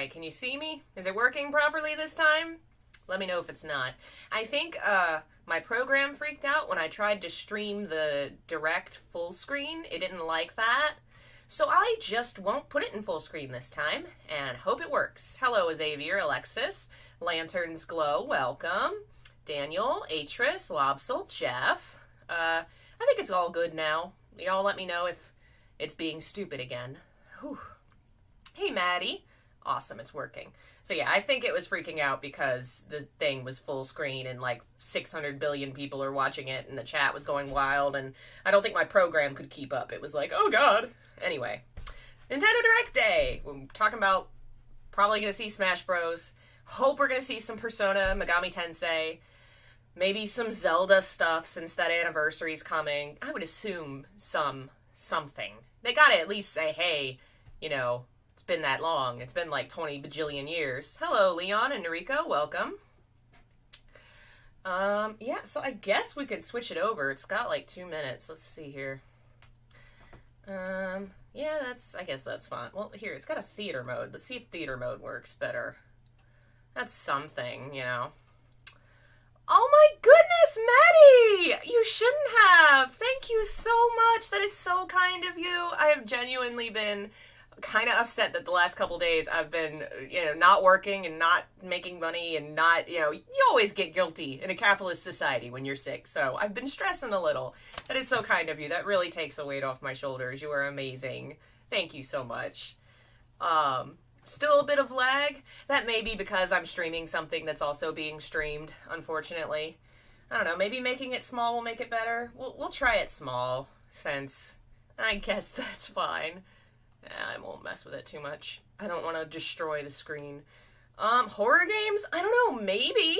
Alright, can you see me? Is it working properly this time? Let me know if it's not. I think my program freaked out when I tried to stream the direct full screen. It didn't like that. So I just won't put it in full screen this time, and hope it works. Hello, Xavier, Alexis, Lanterns Glow, welcome. Daniel, Atris, Lobsel, Jeff. I think it's all good now. Y'all let me know if it's being stupid again. Whew. Hey, Maddie. Awesome, it's working. So yeah, I think it was freaking out because the thing was full screen and like 600 billion people are watching it and the chat was going wild and I don't think my program could keep up. It was like, oh god. Anyway, Nintendo Direct Day. We're talking about probably going to see Smash Bros. Hope we're going to see some Persona, Megami Tensei, maybe some Zelda stuff since that anniversary's coming. I would assume something. They got to at least say, hey, you know, it's been that long. It's been like 20 bajillion years. Hello, Leon and Noriko. Welcome. Yeah, so I guess we could switch it over. It's got like 2 minutes. Let's see here. Yeah, I guess that's fine. Well, here, it's got a theater mode. Let's see if theater mode works better. That's something, you know. Oh my goodness, Maddie! You shouldn't have! Thank you so much. That is so kind of you. I have genuinely been kind of upset that the last couple days I've been, you know, not working and not making money and not, you know, you always get guilty in a capitalist society when you're sick. So I've been stressing a little. That is so kind of you. That really takes a weight off my shoulders. You are amazing. Thank you so much. Still a bit of lag. That may be because I'm streaming something that's also being streamed, unfortunately. I don't know, maybe making it small will make it better. We'll try it small, since I guess that's fine. I won't mess with it too much. I don't want to destroy the screen. Horror games? I don't know, maybe.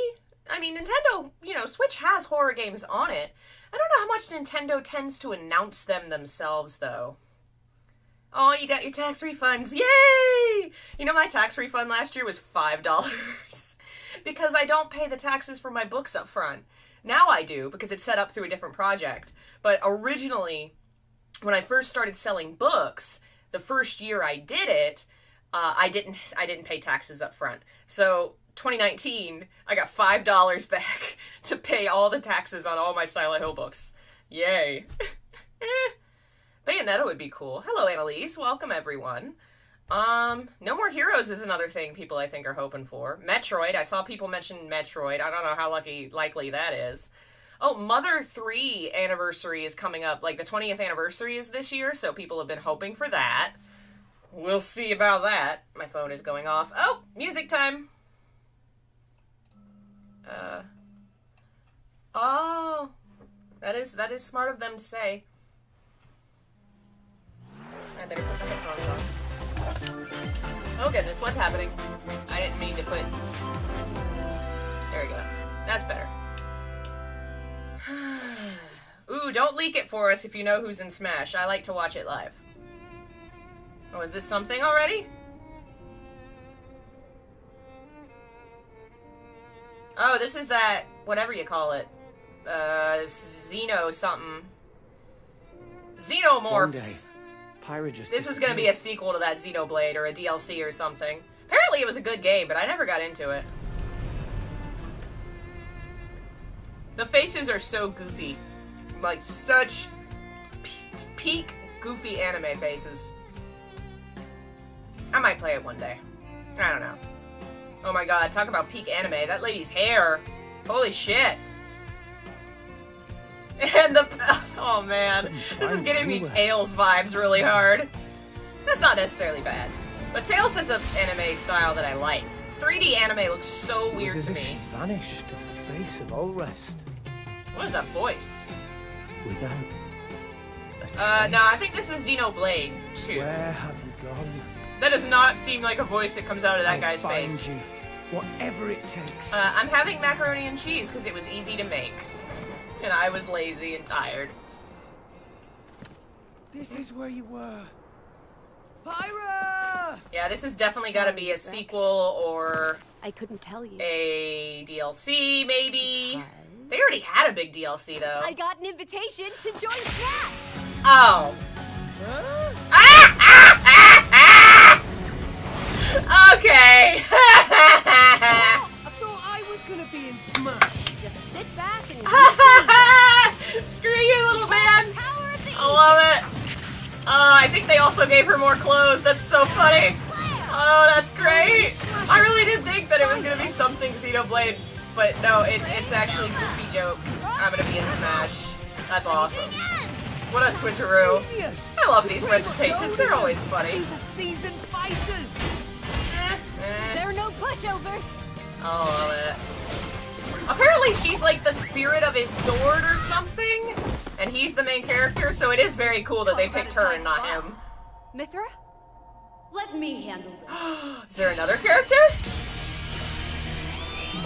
I mean, Nintendo, you know, Switch has horror games on it. I don't know how much Nintendo tends to announce them themselves, though. Oh, you got your tax refunds. Yay! You know, my tax refund last year was $5. Because I don't pay the taxes for my books up front. Now I do, because it's set up through a different project. But originally, when I first started selling books, the first year I did it, I didn't pay taxes up front. So 2019, I got $5 back to pay all the taxes on all my Silent Hill books. Yay. Bayonetta would be cool. Hello, Annalise. Welcome, everyone. No More Heroes is another thing people, I think, are hoping for. Metroid. I saw people mention Metroid. I don't know how likely that is. Oh, Mother 3 anniversary is coming up. Like, the 20th anniversary is this year, so people have been hoping for that. We'll see about that. My phone is going off. Oh, music time. Oh. That is smart of them to say. I better put the headphones on. Oh goodness, what's happening? I didn't mean to put... There we go. That's better. Ooh, don't leak it for us if you know who's in Smash. I like to watch it live. Oh, is this something already? Oh, this is that, whatever you call it. Xeno something. Xenomorphs. This is gonna be a sequel to that Xenoblade or a DLC or something. Apparently it was a good game, but I never got into it. The faces are so goofy. Like, such peak goofy anime faces. I might play it one day. I don't know. Oh my god, talk about peak anime. That lady's hair. Holy shit. And the... Oh man. This is getting me Tails vibes really hard. That's not necessarily bad. But Tails has an anime style that I like. 3D anime looks so weird to me. She vanished off the face of all rest. What is that voice? Without a trace. No, I think this is Xenoblade 2. Where have you gone? That does not seem like a voice that comes out of that guy's face. You, whatever it takes. I'm having macaroni and cheese because it was easy to make. And I was lazy and tired. This is where you were. Pyra! Yeah, this has definitely got to be a sequel or... I couldn't tell you. A DLC, maybe? They already had a big DLC, though. I got an invitation to join Smash! Oh. Okay. I thought I was gonna be in Smash. Just sit back and Screw you, little man. power of the I love it. I think they also gave her more clothes. That's so funny. Oh, that's great. I really did think that it was gonna be something Xenoblade, but no, it's actually Goofy joke. I'm gonna be in Smash. That's awesome. What a switcheroo. Genius. I love these presentations. They're always funny. These are seasoned fighters. There are no pushovers. I love it. Apparently she's like the spirit of his sword or something, and he's the main character, so it is very cool that they picked her and not him. Mithra, let me handle this. Is there another character?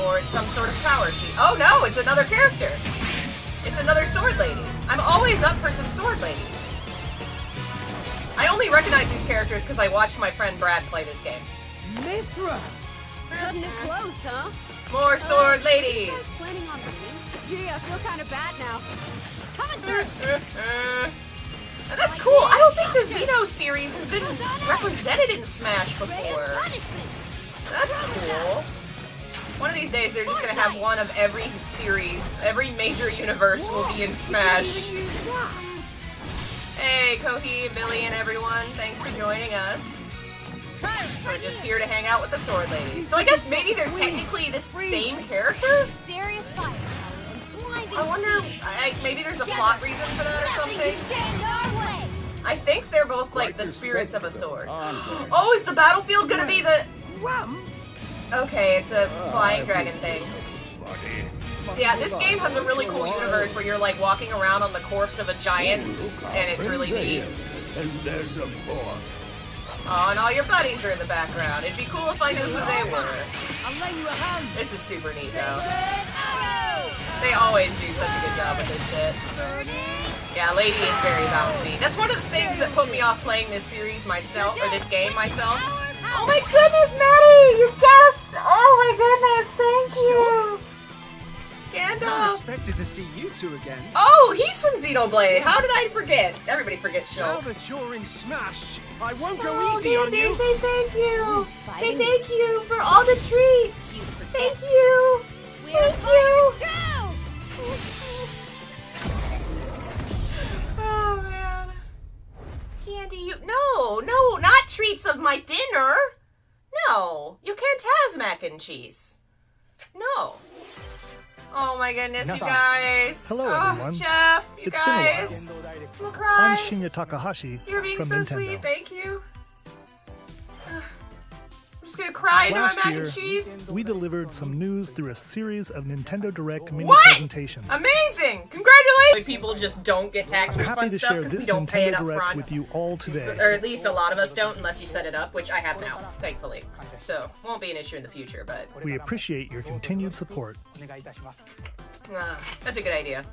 Or some sort of power sheet? Oh no, it's another character. It's another sword lady. I'm always up for some sword ladies. I only recognize these characters because I watched my friend Brad play this game. Mithra. Cutting it close, huh? More sword ladies. Planning on leaving? Gee, I feel kind of bad now. Coming through. And that's cool. I don't think the Xeno series has been represented in Smash before. Punishment. That's cool. One of these days, they're just gonna have one of every series. Every major universe will be in Smash. Hey, Kohi, Billy, and everyone. Thanks for joining us. We're just here to hang out with the sword ladies. So I guess maybe they're technically the same character? Serious fight. I wonder, maybe there's a plot reason for that or something? I think they're both like the spirits of a sword. Oh, is the battlefield gonna be the... Grumps. Okay, it's a flying dragon thing. Yeah, this game has a really cool universe where you're like walking around on the corpse of a giant, and it's really neat. And there's some more. Oh, and all your buddies are in the background. It'd be cool if I knew who they were. I'll lay you a hand. This is super neat, though. They always do such a good job with this shit. Yeah, Lady is very bouncy. That's one of the things that put me off playing this series myself, or this game myself. Oh my goodness, Maddie! You guessed! Oh my goodness, thank you! I Gandalf! expected to see you two again. Oh, he's from Xenoblade! How did I forget? Everybody forgets Now Shulk. that you're in Smash, I won't go Oh, easy on Gandhi, you. say thank you! Say thank you for all the treats! Thank you! Thank you! Oh man. Candy, you... No, not treats of my dinner! No, you can't have mac and cheese. No. Oh my goodness, you guys. Hello, oh, everyone. Jeff, you It's been a guys. We'll cry. I'm Shinya Takahashi You're being from so Nintendo. sweet, thank you. I'm just gonna cry into my Last mac year, and cheese. we delivered some news through a series of Nintendo Direct mini What? presentations. Amazing! Congratulations! People just don't get tax I'm happy refund to stuff share because we this don't pay it Nintendo up Direct front. with you all today. Or at least a lot of us don't unless you set it up, which I have now, thankfully. So, won't be an issue in the future, but We appreciate your continued support. that's a good idea.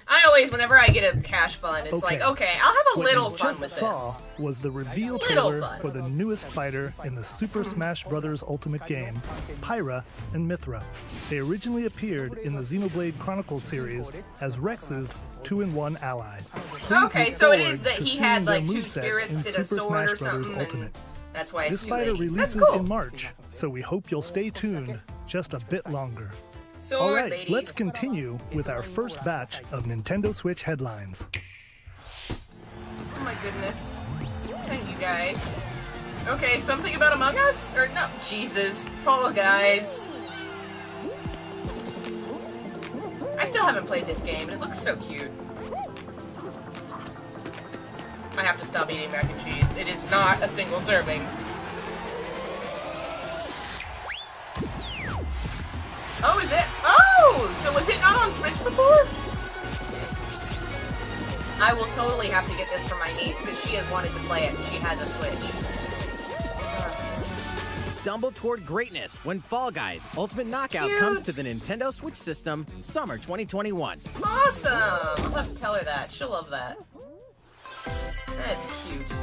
I always, whenever I get a cash fund, it's like, okay, I'll have a What little you fun just with saw this. was the reveal Little trailer fun. for the newest fighter in the Super Smash Bros. Ultimate game, Pyra and Mithra. They originally appeared in the Xenoblade Chronicles series as Rex's 2-in-1 ally. Please Okay, look so it forward is that to he seeing had their like two moveset spirits in and a Super sword Smash or Bros. something. And Ultimate. that's why it's This two fighter ladies. That's releases cool. in March, so we hope you'll stay tuned just a bit longer. Sword All right, ladies. let's continue with our first batch of Nintendo Switch headlines. Oh my goodness. Thank you guys. Okay, something about Among Us? Or no, Jesus. Fall Guys. I still haven't played this game, and it looks so cute. I have to stop eating mac and cheese. It is not a single serving. Oh, is it? Oh! So was it not on Switch before? I will totally have to get this for my niece because she has wanted to play it and she has a Switch. Stumble toward greatness when Fall Guys Ultimate Knockout Cute. comes to the Nintendo Switch system summer 2021. Awesome! I'll have to tell her that. She'll love that. That's cute.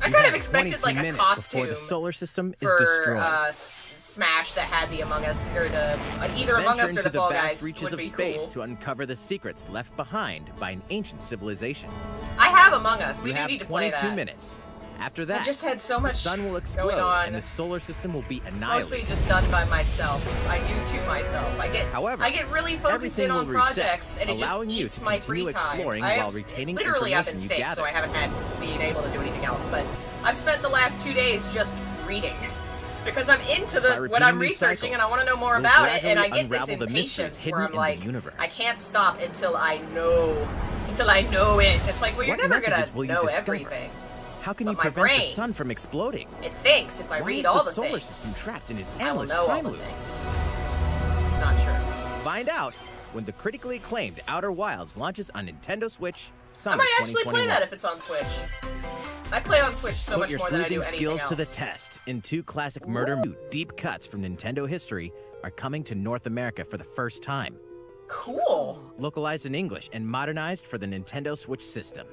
I kind of expected like a 22 minutes costume before the solar system is for destroyed. Smash that had the Among Us or the either Among Venture Us or into the the Fall vast Guys reaches would of be space cool. to uncover the secrets left behind by an ancient civilization. I have Among Us. We You do have need to play 22 that. minutes. After that, I've just had so much the sun will explode going on. and the solar system will be Mostly annihilated. just done by myself. I do to myself. However, I get really focused everything in on will reset, projects, and it just allowing you eats to my continue free time. exploring while retaining literally, I've been information you sick, so gather. I haven't had been able to do anything else. But I've spent the last 2 days just reading. Because I'm into what I'm researching and I want to know more about it, and I get this impatience where I'm like, I can't stop until I know it. It's like, well, you're never gonna know everything. How can you But my prevent the brain, sun from exploding? It thinks if I Why read is all the the solar things, system trapped in an I will endless know all time the loop? things. Not sure. Find out when the critically acclaimed Outer Wilds launches on Nintendo Switch I summer might actually 2021. play that if it's on Switch. I play on Switch so Put much your more than I do sleuthing anything skills else. to the test. In 2 classic murder deep cuts from Nintendo history are coming to North America for the first time. Cool. Localized in English and modernized for the Nintendo Switch system.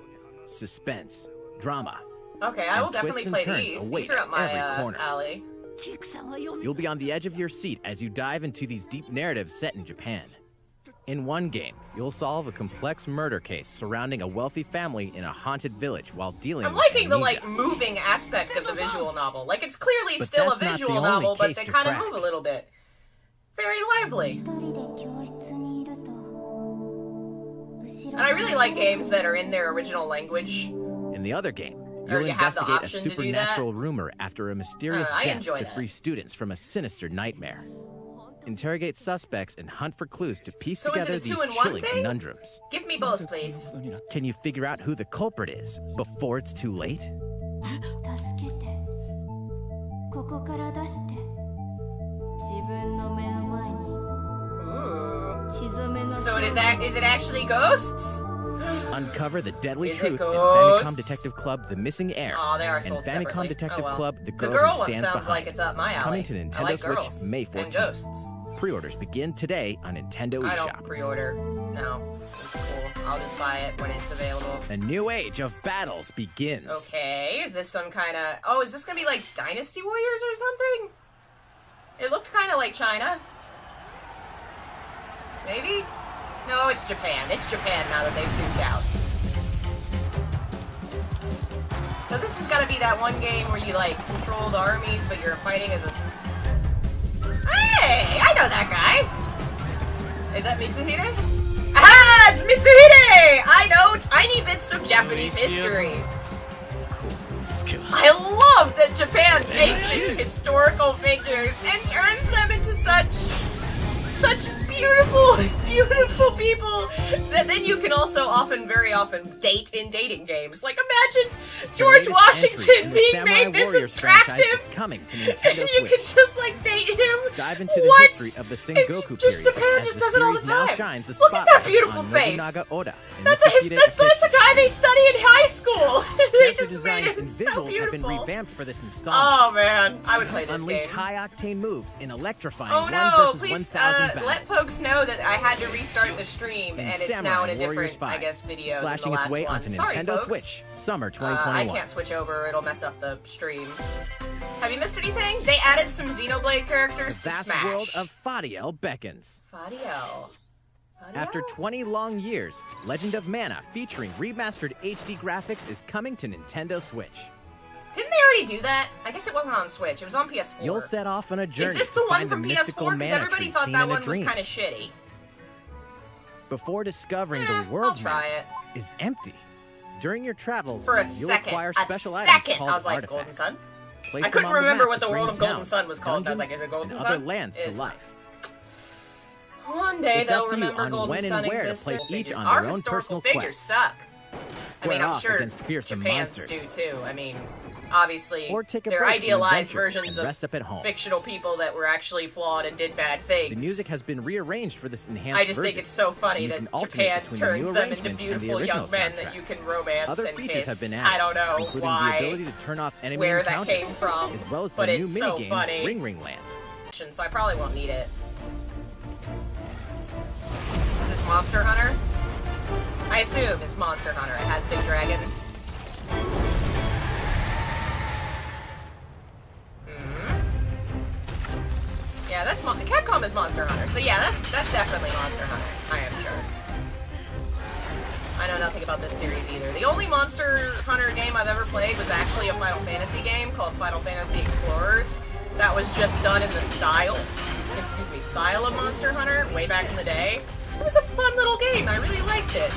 Suspense, drama. Okay, I will and definitely twists and play turns these. await These are up my every corner. alley. You'll be on the edge of your seat as you dive into these deep narratives set in Japan. In one game, you'll solve a complex murder case surrounding a wealthy family in a haunted village while dealing I'm with liking amnesia. the moving aspect of the visual novel. Like, it's clearly But still a that's not the visual only novel, but case they to kind of crack. move a little bit. Very lively. And I really like games that are in their original language. In the other game, Or you'll you have the investigate a option to do supernatural rumor after a mysterious I death enjoy to that. free students from a sinister nightmare. Interrogate suspects and hunt for clues to piece So is it together a these 2-in-1 chilling thing? conundrums. Give me both, please. Can you figure out who the culprit is before it's too late? 助けてここから出して自分の目の前に Ooh. 血染めの So is it actually ghosts? Uncover the deadly Is it truth in ghosts? Famicom Detective Club The Missing Heir Oh, they are and sold Famicom separately. Detective Oh, well. Club The The Girl, girl Who one Stands sounds Behind. like it's up my alley. Coming to I Nintendo like Switch girls May and 14th. ghosts. Pre-orders begin today on Nintendo I don't eShop. pre-order. No, it's cool. I'll just buy it when it's available. A new age of battles begins. Okay, is this some kind of... Oh, is this going to be like Dynasty Warriors or something? It looked kind of like China. Maybe? No, it's Japan. It's Japan now that they've zoomed out. So this has got to be that one game where you, like, control the armies, but you're fighting as a... Hey! I know that guy! Is that Mitsuhide? Ah! It's Mitsuhide! I know tiny bits of Japanese history. I love that Japan takes its historical figures and turns them into such beautiful, beautiful people that then you can also very often date in dating games. Like, imagine George Washington being made this attractive. Coming to And Nintendo you Switch. can just, like, date him. Dive into the What? history of the And Sengoku just period. Japan as just the does it all the series now time. shines the Look at that spotlight beautiful on face. Nobunaga Oda and That's a guy they study in high school. They Character just made design him and so visuals have been beautiful. revamped for this installment. Oh man, I would play this Unleash game. high-octane moves in electrifying Oh 1 no, versus please 1,000 let battles. folks know that I had to restart the stream and it's Samurai now in a Warriors different, 5, I guess, video slashing than the its last way one. onto Sorry, Nintendo folks. Switch, summer I 2021. can't switch over, it'll mess up the stream. Have you missed anything? They added some Xenoblade The characters to vast Smash. world of Fadiel beckons. Fadiel. After 20 long years, Legend of Mana, featuring remastered HD graphics, is coming to Nintendo Switch. Didn't they already do that? I guess it wasn't on Switch, it was on PS4. You'll set off on a journey Is this to the one find from the mystical PS4? Because mana everybody tree thought seen that in a one was dream. kind of shitty. Before discovering I'll the world try map it. is empty. During your travels, For a you'll second. acquire A special items second. called I was like, artifacts. Golden Sun? Place I them couldn't on the remember map what to the bring world of Golden towns, Sun was called. I was like, dungeons, is it Golden and Sun? other lands to It's life. One day It's they'll up to you remember on Golden when and Sun where to existed. place each on Our their own historical personal figures quests. suck. Square I'm off sure against fearsome Japan's monsters. do too. I mean, obviously, Or take a they're break from idealized adventure versions and of rest up at home. fictional people that were actually flawed and did bad things. The music has been rearranged for this enhanced I just think version. it's so funny You that can alternate Japan between the turns new them into arrangement and the beautiful young original men soundtrack. that you can romance Other and features kiss. have been added, I don't know including why, the ability to turn off enemy where that encounters, came from, as well as the but new it's so minigame funny. Ring Ring Land. So I probably won't need it. Is it Monster Hunter? I assume it's Monster Hunter. It has Big Dragon. Yeah, that's Capcom is Monster Hunter. So yeah, that's definitely Monster Hunter. I am sure. I know nothing about this series either. The only Monster Hunter game I've ever played was actually a Final Fantasy game called Final Fantasy Explorers. That was just done in the style of Monster Hunter way back in the day. It was a fun little game. I really liked it.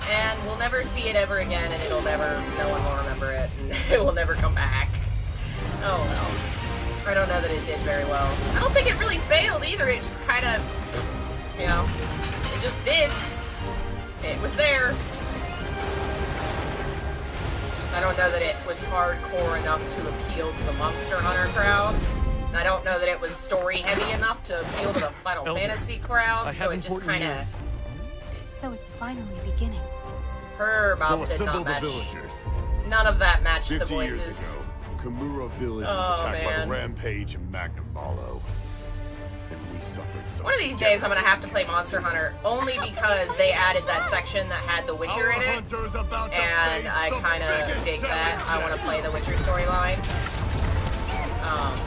And we'll never see it ever again, and no one will remember it, and it will never come back. Oh well. I don't know that it did very well. I don't think it really failed either. It just kind of, you know, it just did. It was there. I don't know that it was hardcore enough to appeal to the Monster Hunter crowd. I don't know that it was story heavy enough to appeal to the Final Fantasy crowd, so it just kind of... So it's finally beginning. Her mouth did not match. None of that matched the 50 voices. years ago, Kamura Village was Oh, attacked by man. the Rampage and Magnum Malo. And we suffered some One of these days I'm gonna have to play Monster Hunter, only because they added that section that had The Witcher in it, and I kind of dig that. I want to play the Witcher storyline.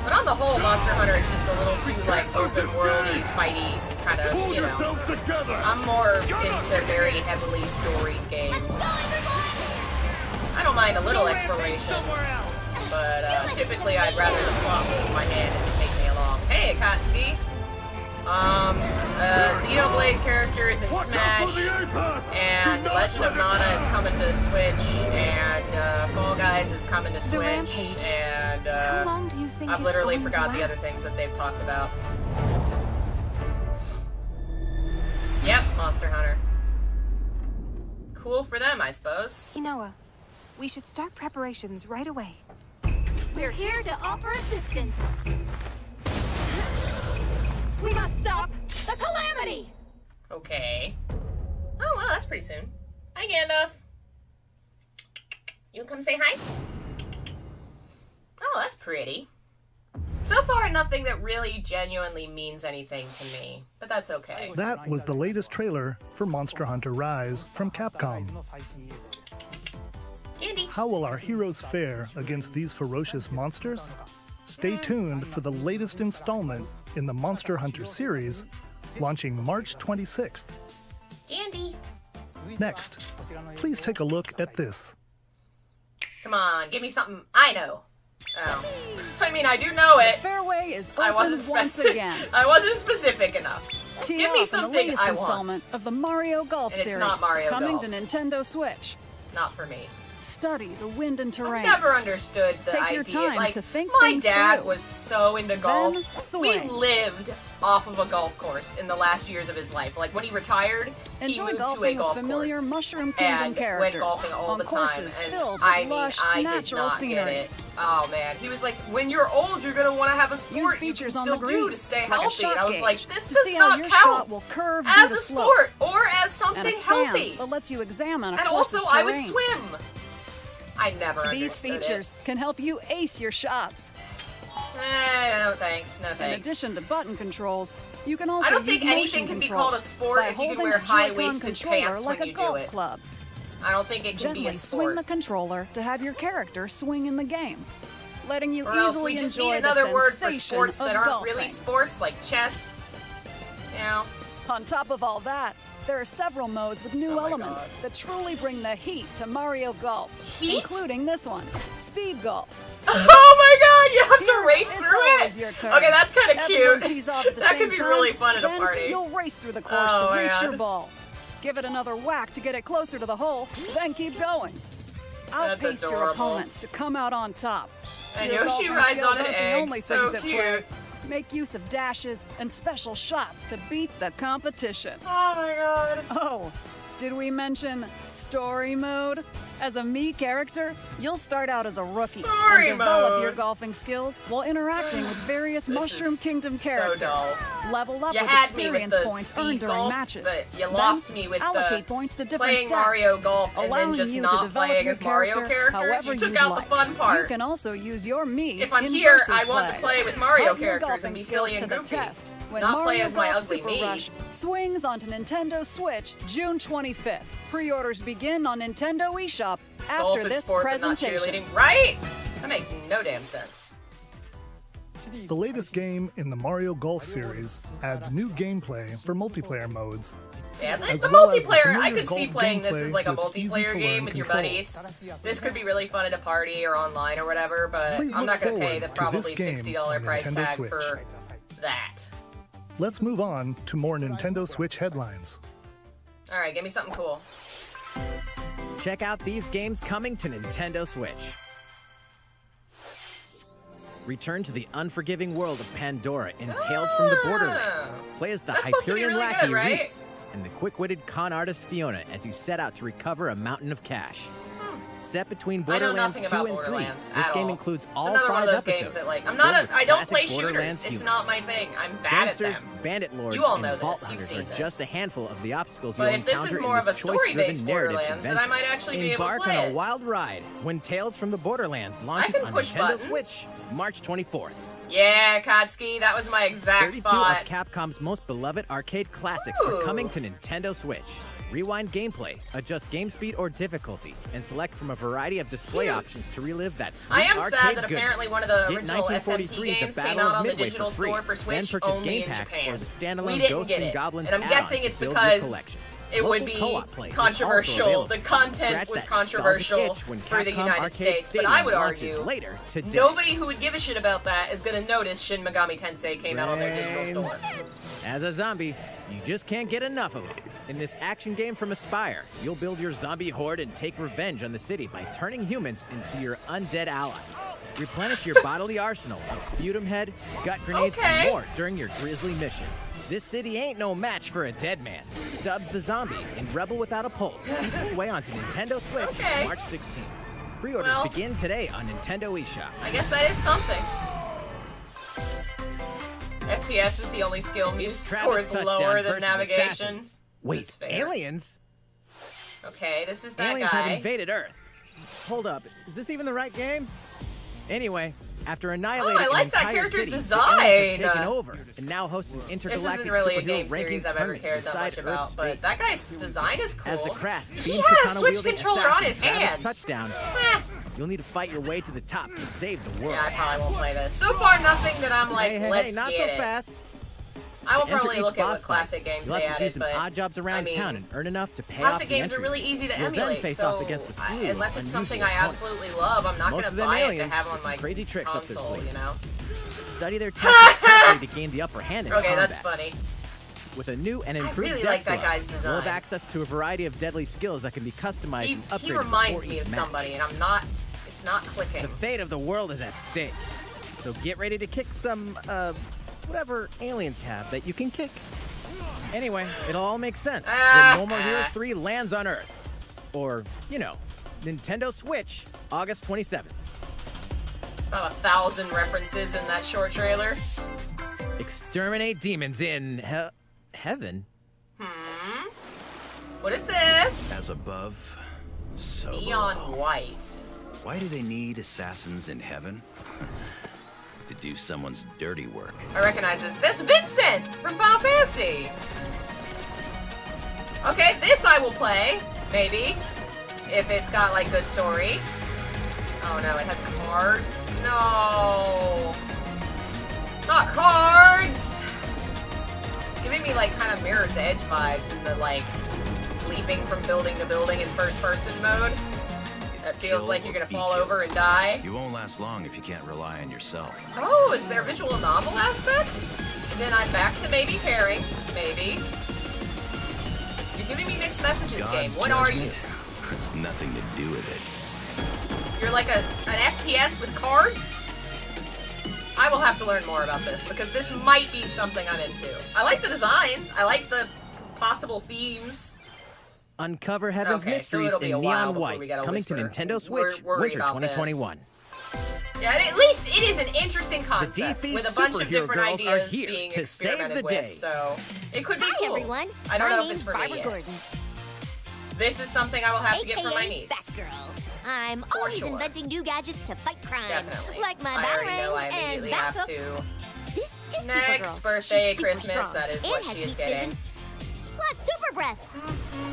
But on the whole, Monster Hunter is just a little too, like, open-worldy, fighty, kind of, you know. I'm more into very heavily storied games. I don't mind a little exploration, but typically I'd rather the plot hold my hand and take me along. Hey, Akatsuki! Xenoblade characters in Smash, and Legend of Mana is coming to Switch, and Fall Guys is coming to Switch, Rampage. and How long do you think I've it's literally going to forgot the other last? things that they've talked about. Yep, Monster Hunter. Cool for them, I suppose. Hinoa, we should start preparations right away. We're here to offer assistance. We must stop the calamity! Okay. Oh, well, that's pretty soon. Hi, Gandalf. You come say hi? Oh, that's pretty. So far, nothing that really genuinely means anything to me, but that's okay. That was the latest trailer for Monster Hunter Rise from Capcom. Candy. How will our heroes fare against these ferocious monsters? Stay tuned for the latest installment in the Monster Hunter series, launching March 26th. Candy. Next, please take a look at this. Come on, give me something I know. Oh. I mean, I do know it. Fairway is I open wasn't once specific. again. I wasn't specific enough. Tee Give me off in the something latest I want. installment of the Mario Golf And it's series, not Mario coming Golf. to Nintendo Switch. Not for me. Study the wind and terrain. I've never understood the Take idea. your time like, to think my things dad through. was so into golf. Then We swing. lived off of a golf course in the last years of his life. Like when he retired, he Enjoy moved to a golfing golf with familiar course Mushroom Kingdom and characters went golfing all on the time. courses And filled with I mean, lush, I did natural not scenery. get it. Oh man, he was like, "When you're old, you're gonna want to have a sport you can features on still the do green, to stay like a healthy." shot And I was gauge, like, "This to does see how not your count shot will curve as due a to sport slopes. or as And something a stand healthy." that lets you examine a And also, course's I would terrain. swim. I never These understood features it. can help you ace your shots. No thanks. No In thanks. addition to button controls, you can also I don't think use anything motion can be controls called a sport by if you can holding wear a Joy-Con high-waisted controller pants like when a you do golf it. club. I don't think it can be Gently a swing sport. the controller to have your character swing in the game, letting you Or else easily we just enjoy need another the word for sensation sports of that aren't golfing. really sports, like chess. You know? On top of all that, there are several modes with new Oh my elements God. that truly bring the heat to Mario Golf, Heat? including this one, Speed Golf. Oh my god, you have to Here, race it's through always it! your turn. Okay, that's kind of Everyone cute. tees off at the That same could be time, really fun at a then party. You'll race through the course Oh, to reach man. your ball. Give it another whack to get it closer to the hole, then keep going. That's Outpace your adorable. opponents to come out on top. And Your Yoshi golfing rides skills on an aren't the egg. only So things at play. cute. Make use of dashes and special shots to beat the competition. Oh my god. Oh, did we mention story mode? As a Mii character, you'll start out as a rookie Story and develop mode. your golfing skills while interacting with various This Mushroom is Kingdom so characters. dull. Level up You with had me with experience the points speed earned during golf, matches. but you Then lost me with allocate the points to different playing stats, Mario Golf and then allowing just you to not develop playing your as Mario character characters. however You took you'd out like. the fun part. You can also use your Mii If I'm in here, versus I want to play with Mario Put your characters and golfing be skills silly and to the goofy. test when Not Mario play as my Golf ugly Super Mii. Rush swings onto Nintendo Switch June 25th. Pre-orders begin on Nintendo eShop Golf after is this sport, but not presentation. cheerleading. Right? That makes no damn sense. The latest game in the Mario Golf series adds new gameplay for multiplayer modes. Yeah, as the well as the multiplayer, I familiar could see golf playing this gameplay as like a with multiplayer easy-to-learn game with your controls. buddies. This could be really fun at a party or online or whatever, but Please I'm look not going to pay forward the to probably this game $60 on price Nintendo tag Switch. for that. Let's move on to more Nintendo Switch headlines. Alright, give me something cool. Check out these games coming to Nintendo Switch. Return to the unforgiving world of Pandora in Tales from the Borderlands. Play as the That's supposed to be Hyperion really lackey good, right? Reese and the quick-witted con artist Fiona as you set out to recover a mountain of cash. Set between I know Borderlands nothing 2 about and 3, Borderlands this at game all. includes It's all another 5 one of those episodes. games that like I'm filled not with I don't classic play Borderlands shooters. It's humor. not my thing. I'm bad at Gangsters, them. bandit lords, You all and know vault this. You've hunters seen are just a this. handful of the obstacles But you'll if this encounter is more in of a this choice-driven story-based narrative Borderlands, then I adventure. might actually be able to Embark play on a it. wild ride when Tales from the Borderlands launches can on push Nintendo buttons. Switch March 24th. Yeah, Katsuki, that was my exact 32 thought. of Capcom's most beloved arcade classics are coming to Nintendo Switch. Rewind gameplay, adjust game speed or difficulty, and select from a variety of display Cute. options to relive that sweet I am arcade sad that apparently goodness. one of the Get original 1943, SMT games the came Battle out of on the Midway digital for free. store for Then Switch purchase only game in packs Japan. for the standalone We didn't Ghosts get and it, Goblins and I'm add-on guessing to it's build your because collection. it would Local be co-op play is also controversial. available. The content Scratch was that nostalgic controversial itch when for the Capcom United Arcade States, but Stadium I would launches argue later today. nobody who would give a shit about that is going to notice Shin Megami Tensei came out on their digital Brains. store. As a zombie, you just can't get enough of them. In this action game from Aspyr, you'll build your zombie horde and take revenge on the city by turning humans into your undead allies. Replenish your bodily arsenal of sputum head, gut grenades, and more during your grisly mission. This city ain't no match for a dead man. Stubbs the Zombie in Rebel Without a Pulse eats its way onto Nintendo Switch March 16th. Pre-orders Well, begin today on Nintendo eShop. I guess that is something. FPS is the only skill Muse Travis scores touchdown lower than versus navigation. Assassins. Wait, That's fair. aliens? Okay, this is that Aliens guy. have invaded Earth. Hold up, is this even the right game? Anyway, after annihilating I like an that entire character's city, design. the aliens have taken over and now host an This intergalactic isn't really a superhero game ranking series I've ever tournament cared to that much decide about, Earth's but fate. that guy's design is cool. As the Crass He beams had a katana Switch wielding controller on assassin his Travis hand. touchdown, Eh. you'll need to fight your way to the top to save the world. Yeah, I probably won't play this. So far, nothing that I'm like, hey, let's not get so it. fast. I will To enter probably each look at what boss classic fight, games you'll they have to do added, some but odd jobs around I mean, town and earn enough to pay classic off the games are entry. really easy to You'll emulate. then face so off against a slew of unless it's something unusual I opponents. absolutely love, I'm not Most going of to them buy it to aliens have on with my crazy tricks up their console, sleeves. you know? Study their tactics carefully to gain the upper hand in Okay, combat. that's funny. With a new and improved really death like that glove, guy's you'll have design. access to a variety of deadly skills that can be customized and upgraded He reminds before me each of match. somebody, and I'm not. It's not clicking. The fate of the world is at stake. So get ready to kick some, whatever aliens have that you can kick. Anyway, it'll all make sense when No More Heroes 3 lands on Earth. Or, you know, Nintendo Switch, August 27th. About 1,000 references in that short trailer. Exterminate demons in heaven. What is this? As above, so Neon below. white. Why do they need assassins in heaven? To do someone's dirty work. I recognize this. That's Vincent from Final Fantasy. Okay, this I will play. Maybe. If it's got, like, good story. Oh, no, it has cards. No. Not cards. It's giving me, like, kind of Mirror's Edge vibes in the, like, leaping from building to building in first-person mode. That feels like you're gonna fall over and die. You won't last long if you can't rely on yourself. Oh, is there visual novel aspects? Then I'm back to maybe pairing. Maybe. You're giving me mixed messages, God's game. What are you? judgment has nothing to do with it. You're like an FPS with cards? I will have to learn more about this, because this might be something I'm into. I like the designs. I like the possible themes. Uncover Heaven's Okay, so mysteries it'll be a in while neon before white, we get a coming to whisper. Nintendo We're Switch, worried winter about this. 2021. Yeah, and at least it is an interesting concept DC with a bunch of superhero different girls are ideas here being to save experimented the with, day. so it could be Hi, cool. everyone. I don't My know if name's it's for me Barbara yet. Gordon, This is something I will have to get aka for my niece. Batgirl. I'm For always sure. inventing new gadgets to fight crime, Definitely. like my I already know I batarangs and immediately have backup. to. This is Next Supergirl. birthday, She's super Christmas, strong that is and what has she is heat getting. vision, plus super breath.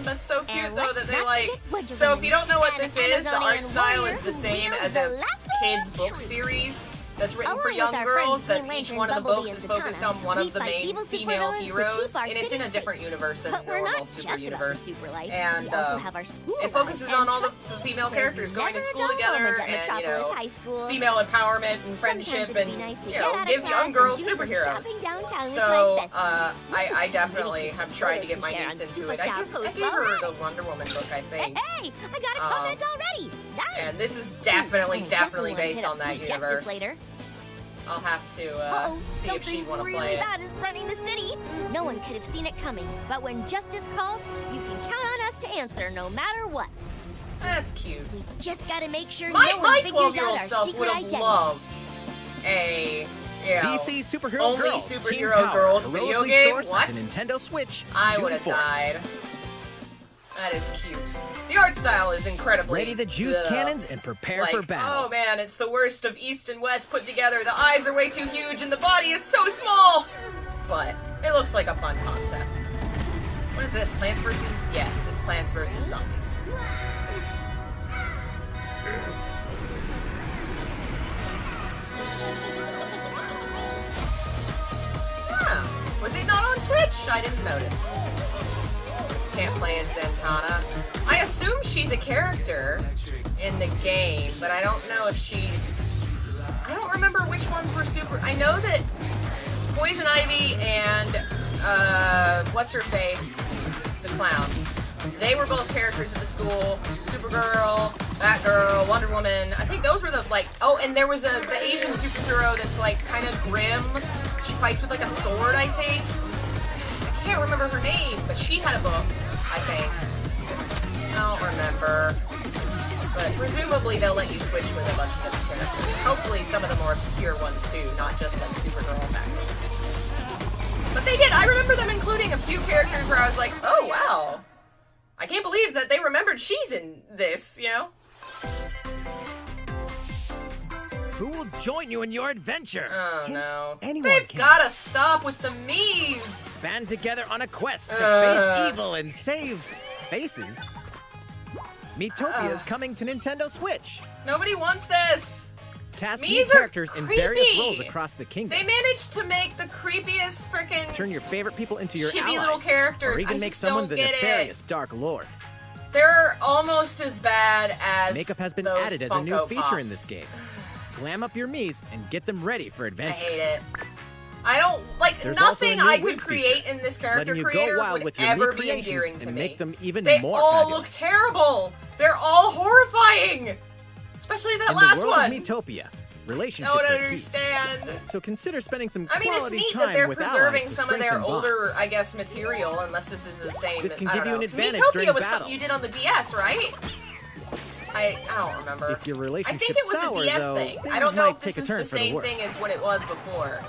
That's so cute And though let's that they not like. forget Wonder So if Woman, you don't know what an this is, the art Amazonian style warrior is the who same wields as a a lasso kid's of book truth. series that's written Along for with young our girls, friends that Green each Lantern, one of the Bumblebee, books is and focused on Zatanna, one we of the fight main evil female supervillains to heroes, keep our and it's in a city different universe than But the we're normal not super just universe. about the super life. And we also have our school it focuses life. on And all the trust me, female there's characters going to never a school dull together, moment at and Metropolis High School. female empowerment and friendship, Sometimes and it'd be nice to you get know, out of give class young and girls do some superheroes. shopping downtown with So my besties. I definitely Maybe take have some tried to photos get to my share niece on into it. Superstar I Post gave her Alright. the Wonder Woman book, I think. Hey, I got a comment already. Nice. And this is definitely And I definitely wanna based hit up on that Sweet Justice universe. later. I'll have to Uh-oh, see if she'd something want to really play it. bad is threatening the city. No one could have seen it coming, but when justice calls, you can count on us to answer no matter what. That's cute. We've just got to make sure My no one figures out 12-year-old our self would secret have identities. loved a DC Superhero only Girls, Team superhero Power, girls video heroically game. sourced What? to Nintendo Switch. I June would have 4th. died. That is cute. The art style is incredibly. Ready the juice cannons and prepare for battle. Oh man, it's the worst of East and West put together. The eyes are way too huge and the body is so small. But it looks like a fun concept. What is this? Plants vs. Yes, it's Plants vs. Zombies. Huh. Was it not on Switch? I didn't notice. Can't play as Zatanna. I assume she's a character in the game, but I don't know if she's... I don't remember which ones were super... I know that Poison Ivy and, what's-her-face, the clown, they were both characters at the school. Supergirl, Batgirl, Wonder Woman. I think those were the, like... Oh, and there was the Asian superhero that's, like, kind of grim. She fights with, like, a sword, I think. I can't remember her name, but she had a book, I think. I don't remember. But presumably they'll let you switch with a bunch of different characters. Hopefully some of the more obscure ones too, not just like Supergirl and Batman. But they did. I remember them including a few characters where I was like, oh wow. I can't believe that they remembered she's in this, you know? Who will join you in your adventure? Oh Hint, no. Anyone They've can. gotta stop with the me's! Band together on a quest to face evil and save faces. Miitopia is coming to Nintendo Switch. Nobody wants this! Cast Me's new are characters in various creepy. roles across the kingdom. They managed to make the creepiest freaking Turn your favorite people into your chibi allies, little characters. or even I make just someone don't the get it. nefarious Dark Lord. They're almost as bad as Makeup has been those added as a new Funko feature in Pops. this game. Glam up your Miis and get them ready for I adventure. hate it. I don't like There's also a nothing new I could wig create feature, in this character letting you creator go wild would with your ever Mii be creations endearing and to make me. them even They more all fabulous. look terrible. They're all horrifying. Especially that In last the world one. of Miitopia, relationships Don't are key. understand. So consider spending some I mean, it's quality neat time that they're with preserving allies to some of their strengthen older, bonds. I guess, material. Unless this is the same. This can I give don't you an know. advantage Miitopia during was battle. something you did on the DS, right? I don't remember. If your I relationship's think it was sour, a DS though, thing. I things don't know might if this take a is turn the for the same worse. thing as what it was before.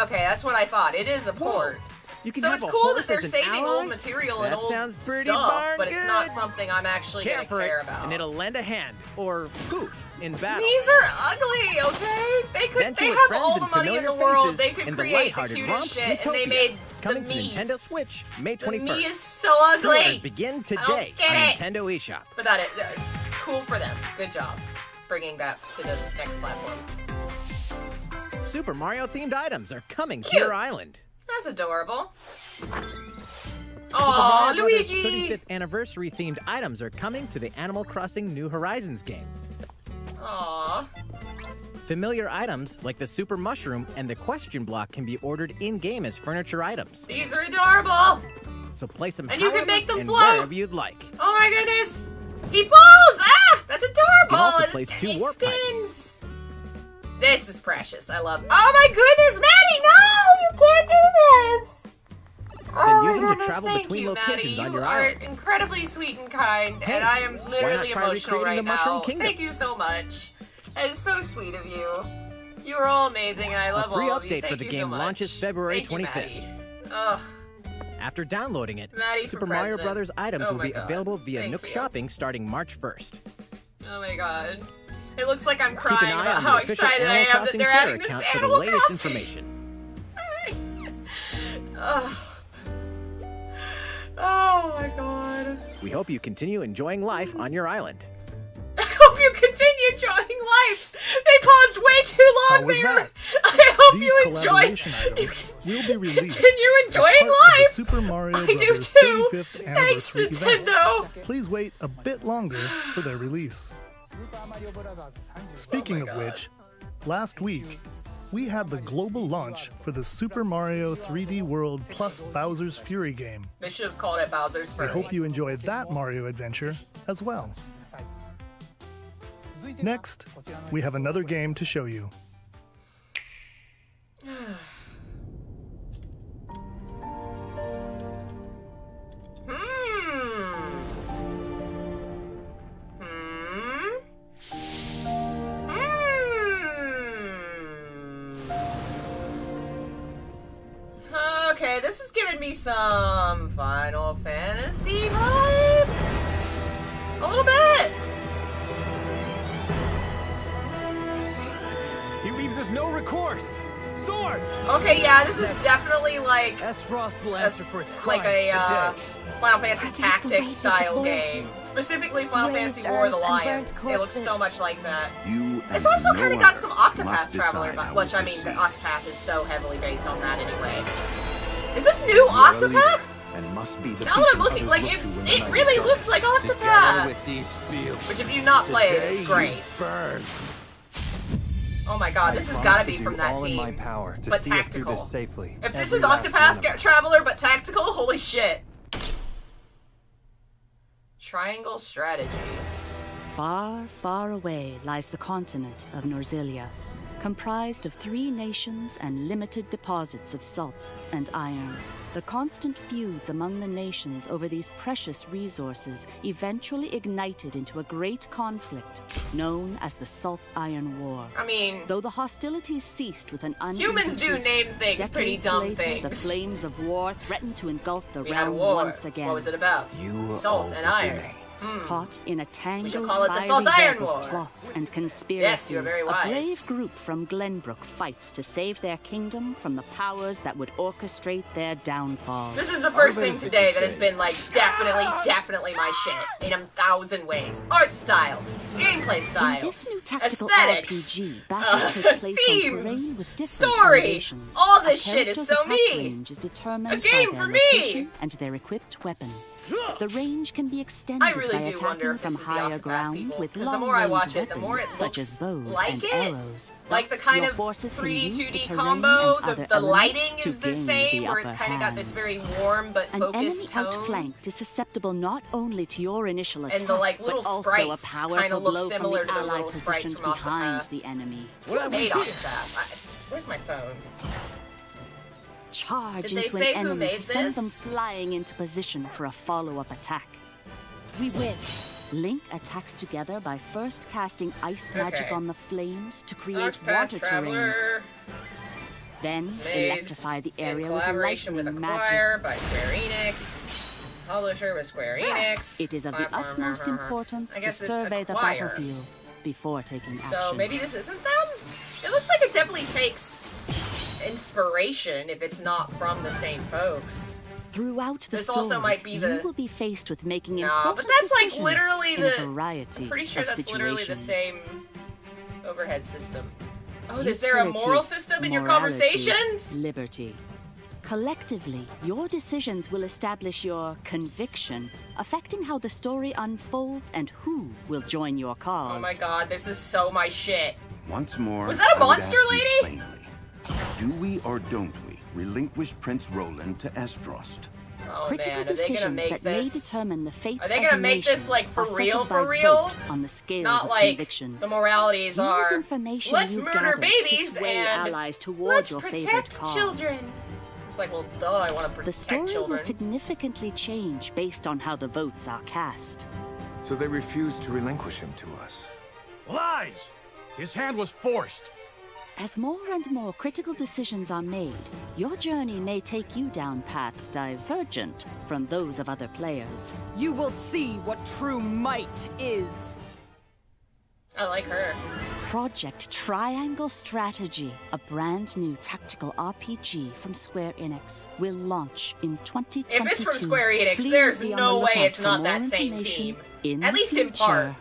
Okay, that's what I thought. It is a port. You can So have it's a cool horse that they're as an saving ally? old material and That old sounds pretty stuff, darn but it's not good. something I'm actually Care gonna for care it, about. and it'll lend a hand, or poof, in battle. These are ugly, okay? Adventure They with have friends all and the money in familiar the world. faces They could in the create the lighthearted cutest romp shit, and they Miitopia. made Coming the to me. Nintendo Switch, May 21st. The me is so ugly. Pre-orders begin today get on it. Nintendo eShop. But that is cool for them. Good job bringing that to the next platform. Super Mario themed items are coming to Cute. your island. That's adorable. Super Aw, Mario Brothers Luigi! 35th anniversary themed items are coming to the Animal Crossing New Horizons game. Aw. Familiar items like the Super Mushroom and the Question Block can be ordered in-game as furniture items. These are adorable! So place them And you can however make them and float. wherever you'd like. Oh my goodness! He falls! Ah! That's adorable! You can also And place 2 he warp pipes. spins. This is precious. I love it. Oh my goodness, Maddie! No! You can't do this! Oh use my them to goodness, travel thank between you, locations Maddie. on your You are island. incredibly sweet and kind, Hey, and I am why not literally try emotional recreating right the Mushroom now. Kingdom? Thank you so much. That is so sweet of you. You are all amazing, and I love A free all of you. update for Thank the you game so much. launches February Thank you, 25th. Maddie. Ugh. After downloading it, Maddie for Super Mario president. Brothers items Oh will my be God. available via Thank Nook you. Shopping starting March 1st. Oh my god. It looks like I'm Keep crying an eye about on how the official excited I Animal am that Crossing they're Twitter adding this account to for the Animal latest Crossing. information. Ugh. Oh my god. We hope you continue enjoying life on your island. I hope you continue enjoying life They paused way too long How was there. that? I hope These you enjoyed. collaboration items will be released. Continue as enjoying part of the life. Super Mario I do Brothers too. 35th Thanks, anniversary events. Nintendo. Please wait a bit longer for their release. Speaking of which, last week we had the global launch for the Super Mario 3D World plus Bowser's Fury game. They should have called it Bowser's I Fury. hope you enjoyed that Mario adventure as well. Next, we have another game to show you. Okay, this is giving me some Final Fantasy vibes. A little bit. He leaves us no recourse. Swords. Okay, yeah, this is definitely like Frost will answer for its like crimes a today. Final Fantasy Are these the Tactics wages style of loyalty? game. Specifically Final Raised Fantasy War of the earth and burnt Lions. It looks so corpses. much like that. You It's and also no kind of got other some must Octopath Traveler decide how vibes, we which I mean, the proceed. Octopath is so heavily based on that anyway. Is this new You are a leader, Octopath? and must be the Now that I'm beacon looking, others like, look to when the it night really is looks like Together Octopath. with these fields. Which if you've not played it, Today it's great. you burn. Oh my god, this has gotta be from that all in team. my power to But see us through tactical. this safely. If this Every is last one Octopath of us. Traveler but tactical, holy shit. Triangle strategy. Far, far away lies the continent of Norzilia, comprised of 3 nations and limited deposits of salt and iron. The constant feuds among the nations over these precious resources eventually ignited into a great conflict known as the Salt Iron War. I mean, Though the hostilities ceased with an uneasy humans do truce, name things pretty decades dumb later, things. the flames of war threatened to engulf the We had a realm war. once again. What was it about? You Salt and iron. Caught in a tangled call it the fiery Salt Iron web War. of plots and conspiracies, Yes, you're very a wise. brave group from Glenbrook fights to save their kingdom from the powers that would orchestrate their downfall. This is the first thing today that has been like definitely my shit in 1,000 ways. Art style, gameplay style, In this new tactical aesthetics, RPG, battles take place on themes, terrain with different story. foundations. All A this shit is character's so attack me. range is determined A game by for their me. location and their equipped weapon. The range can be extended I really by do wonder attacking if from this is the higher Octopath ground people, with 'cause the more I long-range watch it, the weapons more it such as looks bows like and it. arrows. Like the Thus, kind your of forces can 3D, use the 2D terrain combo, and other the lighting elements is to the gain same, the where it's upper kind of got hand. this very warm but An enemy focused tone. outflanked is susceptible not only to your initial attack, And the like little but also a sprites powerful kind of look blow from similar the to the ally little sprites positioned from behind Octopath. the enemy. Who made Octopath? Where's my phone? Charge Did they into say an who enemy made to send them this? flying into position for a follow-up attack. We win. Link attacks together by first casting ice magic Okay. on the flames to create Octopath water terrain. Traveler. Then Made electrify the in area with collaboration with lightning magic. Acquire by Square Enix. Publisher with Square Enix. It is of the Platform, utmost importance I to guess it survey the Acquire. battlefield before taking action. So maybe this isn't them? It looks like it definitely takes inspiration if it's not from the same folks. Throughout the This story, also might be the- you will be faced with making Nah, important but that's like decisions literally in the. a variety I'm pretty sure of that's literally the situations. same overhead system. Oh, is there a Utility, moral system in your morality, conversations? Liberty. Collectively, your decisions will establish your conviction, affecting how the story unfolds and who will join your cause. Oh my god, this is so my shit. Once more, Was that a I would monster ask you lady? plainly, do we or don't we relinquish Prince Roland to Esdrost? Oh Critical man, are they gonna decisions make that may this? determine the fates Are they of gonna the make this nations like for are settled real? by For real? vote on the scales Not of like conviction. the moralities Use are. information Let's you've murder gathered babies to sway and allies towards let's your favorite protect cause. children. It's like, well, duh, I want to The protect story will children. significantly change based on how the votes are cast. So they refused to relinquish him to us. Lies! His hand was forced. As more and more critical decisions are made, your journey may take you down paths divergent from those of other players. You will see what true might is. I like her. Project Triangle Strategy, a brand new tactical RPG from Square Enix, will launch in 2022. If it's from Square Enix, Please there's be on no the way lookout it's for not more that same information team. in At the least in part. future.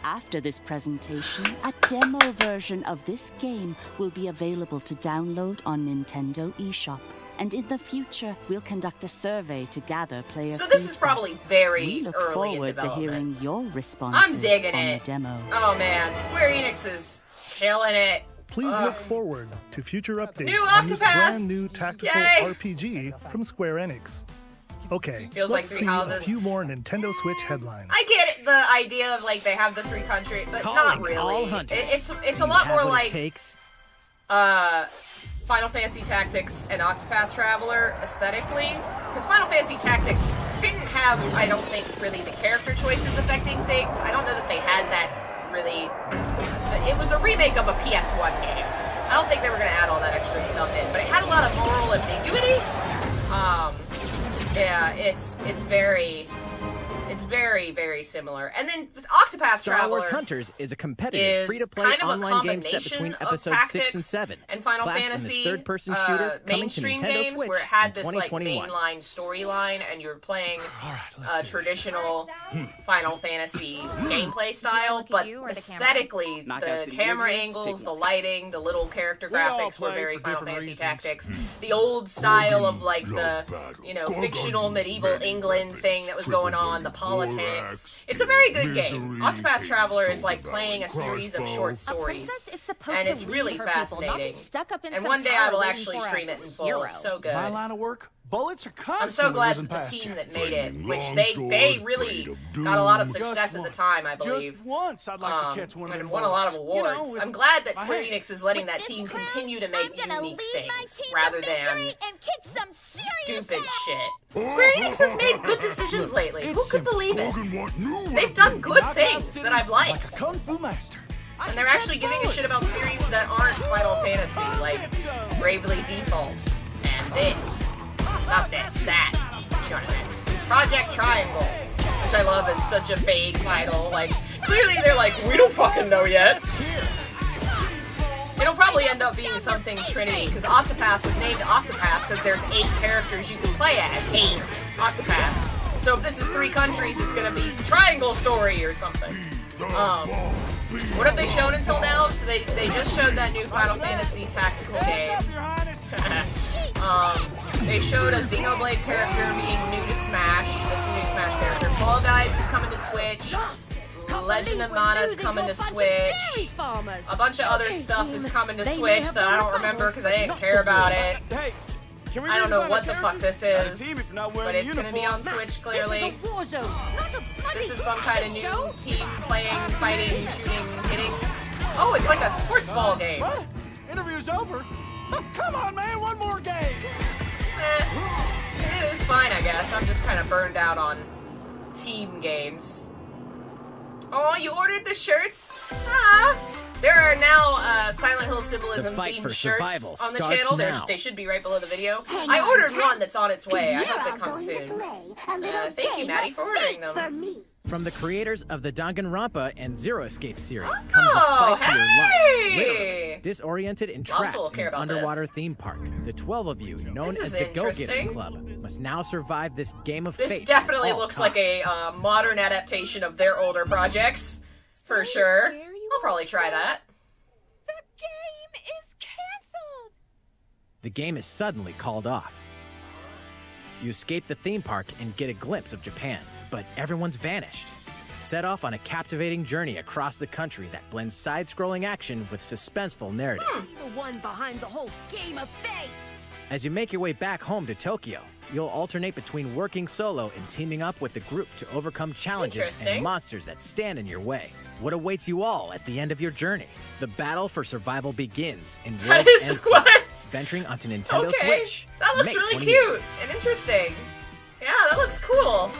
After this presentation, a demo version of this game will be available to download on Nintendo eShop. And in the future, we'll conduct a survey to gather player So this is feedback. probably very We look early in forward to development. hearing your responses I'm digging on it. the demo. Oh man, Square Enix is killing it. Please look forward to future updates New on this Octopath! brand new tactical Yay! RPG from Square Enix. Okay, Feels like let's three see houses. a few more Nintendo Switch headlines. I get the idea of like they have the 3 countries, but not Calling really. all hunters. It's Do a you lot have more what like it takes? Final Fantasy Tactics and Octopath Traveler aesthetically, because Final Fantasy Tactics didn't have, I don't think, really the character choices affecting things. I don't know that they had that really. It was a remake of a PS1 game. I don't think they were going to add all that extra stuff in, but it had a lot of moral ambiguity. Yeah, it's very, very similar. And then Octopath Star Traveler Wars Hunters is a competitive, is free-to-play kind of a online game set combination between of episodes 6 and Tactics 7. and Final Flash in Fantasy this third-person shooter coming to mainstream Nintendo games Switch where it had in this like 2021. mainline storyline and you're playing a traditional Final Fantasy gameplay style, look at but you or the camera? aesthetically Knockout the City camera Games, angles, taking the it. lighting, the little character We all graphics were play very for Final different Fantasy reasons. Tactics. The old style of like the fictional medieval England thing that was going on, the politics. It's a very good game. Octopath Traveler is like playing a series of short A stories. princess is supposed And to it's lead really her people, not fascinating. be stuck up in And some one day I tower will waiting actually for a stream it in full. hero. It's so good. My line of work, bullets are I'm constantly so glad whizzing that the past team you. that made it, which they really got a lot of success at the time, I believe. Just once, I'd like to catch one of and them won a lot of bullets. You know, awards. with I'm glad that my Square hand. Enix is letting With that this team crown, continue to I'm make gonna unique lead my things team rather to than victory and kick some serious stupid ass. shit. Square Enix has made good decisions lately. Who could believe it? They've done good things that I've Like a liked. kung fu master. And they're actually giving a shit about series that aren't Final Fantasy, like Bravely Default and this. Not this, that. You know what I meant. Project Triangle, which I love is such a vague title. Like, clearly they're like, we don't fucking know yet. It'll probably end up being something Trinity, because Octopath was named Octopath because there's 8 characters you can play as. 8 Octopath. So if this is 3 countries, it's gonna be Triangle Story or something. What have they shown until now? So they just showed that new Final Fantasy tactical game. They showed a Xenoblade character being new to Smash. That's a new Smash character. Fall Guys is coming to Switch. Legend of Mana is coming to Switch. A bunch of other stuff is coming to Switch that I don't remember because I didn't care about it. Hey, can we I don't know what the redesign fuck this Not a is, team if you're not but wearing it's a gonna be on uniform. Switch clearly. war zone, not a bloody This is some kind of new show. team playing, fighting, shooting, hitting. Oh, it's like a sports ball game. What? Interview's over? Oh, come on, man, one more game. It's fine, I guess. I'm just kind of burned out on team games. Oh, you ordered the shirts? Ah! There are now Silent Hill Symbolism The fight themed for shirts survival on the starts channel. now. They should be right below the video. Hang I on ordered tight, one that's on its way. I You're hope all it comes going to soon. play a little Thank you, game Maddie, of for ordering Fate them. For me. From the creators of the Danganronpa and Zero Escape series comes Oh, a fight for your life. hey! Literally, disoriented and trapped will care in an about underwater this. theme park. The 12 of you, known This as is the Go-Getters interesting. Club, must now survive this game of This fate. definitely at all looks like a costs. modern adaptation of their older projects. For sure. scare you I'll probably try that. The game is canceled. The game is suddenly called off. You escape the theme park and get a glimpse of Japan, but everyone's vanished. Set off on a captivating journey across the country that blends side-scrolling action with suspenseful narrative. The one behind the whole game of fate. As you make your way back home to Tokyo, you'll alternate between working solo and teaming up with the group to overcome challenges Interesting. and monsters that stand in your way. What awaits you all at the end of your journey? The battle for survival begins in That World is End what? venturing onto Nintendo Okay. Switch. That looks May really 28th. cute and interesting. Yeah, that looks cool.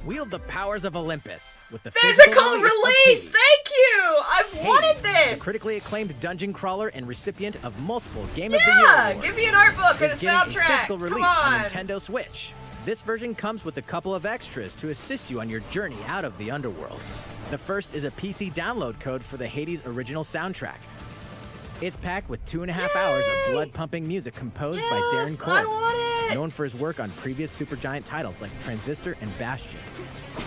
Wield the powers of Olympus with the Physical release of release! Hades. Thank you! I've wanted Hades, this! the critically acclaimed dungeon crawler and recipient of multiple Game of the Year Yeah! awards. Give me an art book and a is getting a soundtrack! physical Come release on on! Nintendo Switch. This version comes with a couple of extras to assist you on your journey out of the underworld. The first is a PC download code for the Hades original soundtrack. It's packed with 2.5 hours of blood-pumping music composed by Darren Yes, Korb. I want it? Known for his work on previous Supergiant titles like Transistor and Bastion.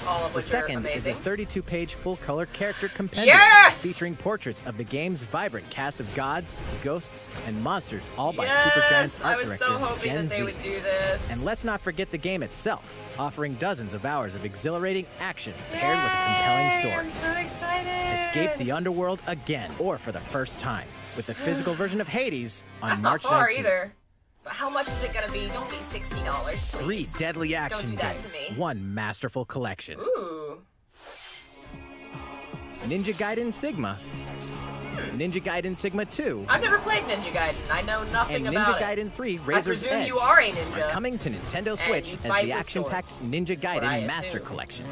All of The which are second is a amazing. 32-page full-color character compendium Yes! featuring portraits of the game's vibrant cast of gods, ghosts, and monsters, all by Yes! Supergiant's art I was director so hoping Gen that they Z. would do this. And let's not forget the game itself, offering dozens of hours of exhilarating action paired with a compelling story. I'm so excited. Escape the underworld again, or for the first time, with the physical version of Hades on That's March not far 19th. either. But how much is it gonna be? Don't be $60, 3 please. deadly action Don't do that games, to me. 1 masterful collection. Ooh. Ninja Gaiden Sigma, Ninja Gaiden Sigma 2, I've never played Ninja Gaiden. I know nothing and Ninja about Gaiden 3 Razor's I presume Edge you are a ninja. are coming to Nintendo Switch you as fight the with action-packed swords. Ninja That's what I Gaiden Master assume. Collection.